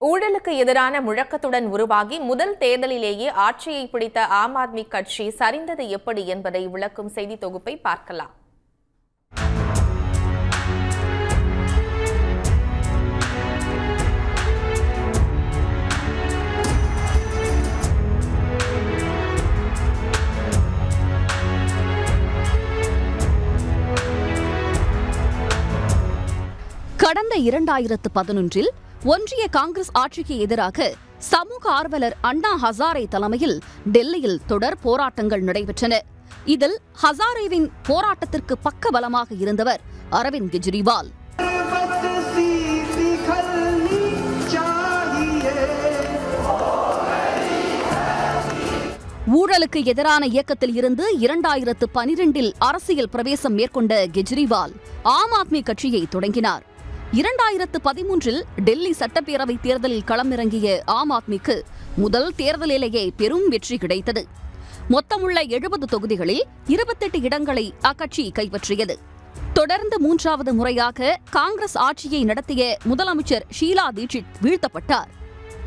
ஊழலுக்கு எதிரான முழக்கத்துடன் உருவாகி முதல் தேர்தலிலேயே ஆட்சியை பிடித்த ஆம் ஆத்மி கட்சி சரிந்தது எப்படி என்பதை விளக்கும் செய்தி தொகுப்பை பார்க்கலாம். கடந்த 2011 ஒன்றிய காங்கிரஸ் ஆட்சிக்கு எதிராக சமூக ஆர்வலர் அண்ணா ஹசாரே தலைமையில் டெல்லியில் தொடர் போராட்டங்கள் நடைபெற்றன. இதில் ஹசாரேவின் போராட்டத்திற்கு பக்கபலமாக இருந்தவர் அரவிந்த் கெஜ்ரிவால். ஊழலுக்கு எதிரான இயக்கத்தில் இருந்து 2012 அரசியல் பிரவேசம் மேற்கொண்ட கெஜ்ரிவால் ஆம் ஆத்மி கட்சியை தொடங்கினார். 2013 டெல்லி சட்டப்பேரவை தேர்தலில் களமிறங்கிய ஆம் ஆத்மிக்கு முதல் தேர்தலிலேயே பெரும் வெற்றி கிடைத்தது. மொத்தமுள்ள 70 தொகுதிகளில் 28 இடங்களை அக்கட்சி கைப்பற்றியது. தொடர்ந்து 3வது முறையாக காங்கிரஸ் ஆட்சியை நடத்திய முதலமைச்சர் ஷீலா தீட்சித் வீழ்த்தப்பட்டார்.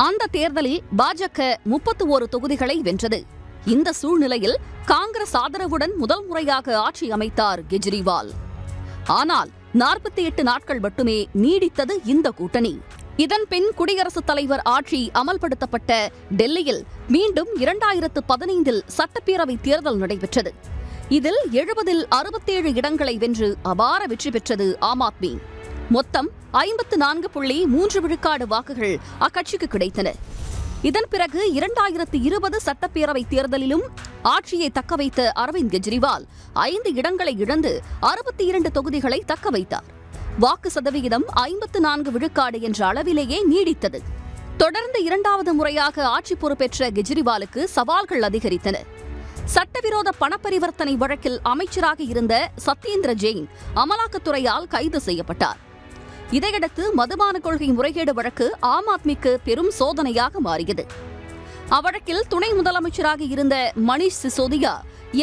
அந்த தேர்தலில் பாஜக 31 தொகுதிகளை வென்றது. இந்த சூழ்நிலையில் காங்கிரஸ் ஆதரவுடன் முதல் முறையாக ஆட்சி அமைத்தார் கெஜ்ரிவால். ஆனால் 48 நாட்கள் மட்டுமே நீடித்தது இந்த கூட்டணி. இதன்பின் குடியரசுத் தலைவர் ஆட்சி அமல்படுத்தப்பட்ட டெல்லியில் மீண்டும் 2015 சட்டப்பேரவை தேர்தல் நடைபெற்றது. இதில் 70 67 இடங்களை வென்று அபார வெற்றி பெற்றது ஆம் ஆத்மி. மொத்தம் 54.3 விழுக்காடு வாக்குகள் அக்கட்சிக்கு கிடைத்தன. இதன் பிறகு 2020 சட்டப்பேரவை தேர்தலிலும் ஆட்சியை தக்கவைத்த அரவிந்த் கெஜ்ரிவால் 5 இடங்களை இழந்து 62 தொகுதிகளை தக்க வைத்தார். வாக்கு சதவிகிதம் 54 விழுக்காடு என்ற அளவிலேயே நீடித்தது. தொடர்ந்து 2வது முறையாக ஆட்சி பொறுப்பேற்ற கெஜ்ரிவாலுக்கு சவால்கள் அதிகரித்தன. சட்டவிரோத பணப்பரிவர்த்தனை வழக்கில் அமைச்சராக இருந்த சத்யேந்திர ஜெயின் அமலாக்கத்துறையால் கைது செய்யப்பட்டார். இதையடுத்து மதுபான கொள்கை முறைகேடு வழக்கு ஆம் ஆத்மிக்கு பெரும் சோதனையாக மாறியது. அவ்வழக்கில் துணை முதலமைச்சராக இருந்த மணீஷ் சிசோதியா,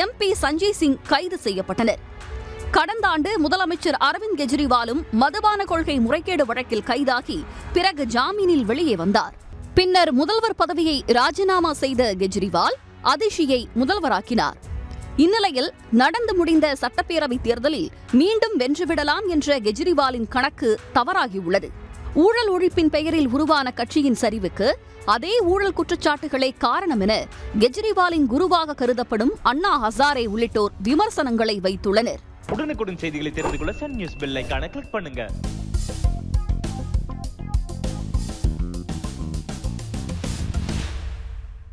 MP சஞ்சய் சிங் கைது செய்யப்பட்டனர். கடந்த ஆண்டு முதலமைச்சர் அரவிந்த் கெஜ்ரிவாலும் மதுபான கொள்கை முறைகேடு வழக்கில் கைதாகி பிறகு ஜாமீனில் வெளியே வந்தார். பின்னர் முதல்வர் பதவியை ராஜினாமா செய்த கெஜ்ரிவால் அதிஷியை முதல்வராக்கினார். இந்நிலையில் நடந்து முடிந்த சட்டப்பேரவை தேர்தலில் மீண்டும் வென்றுவிடலாம் என்ற கெஜ்ரிவாலின் கணக்கு தவறாகியுள்ளது. ஊழல் ஒழிப்பின் பெயரில் உருவான கட்சியின் சரிவுக்கு அதே ஊழல் குற்றச்சாட்டுகளே காரணம் என கெஜ்ரிவாலின் குருவாக கருதப்படும் அண்ணா ஹசாரே உள்ளிட்டோர் விமர்சனங்களை வைத்துள்ளனர். உடனுக்குடன் செய்திகளை தெரிந்து கொள்ள சன் நியூஸ் பெல் ஐகானை கிளிக் பண்ணுங்க.